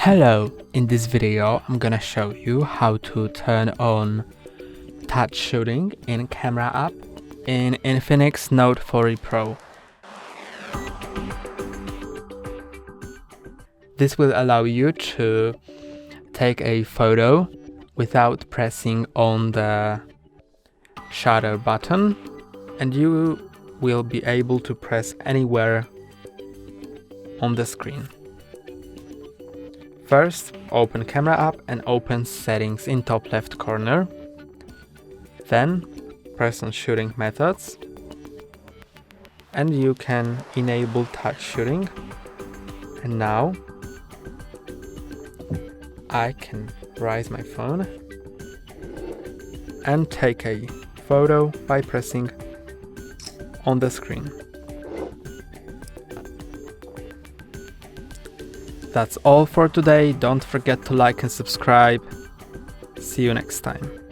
Hello, in this video I'm gonna show you how to turn on touch shooting in camera app in INFINIX Note 40 Pro. This will allow you to take a photo without pressing on the shutter button, and you will be able to press anywhere on the screen. First, open Camera app and open Settings in top left corner. Then, press on Shooting Methods, and you can enable touch shooting. And now, I can raise my phone and take a photo by pressing on the screen. That's all for today. Don't forget to like and subscribe. See you next time.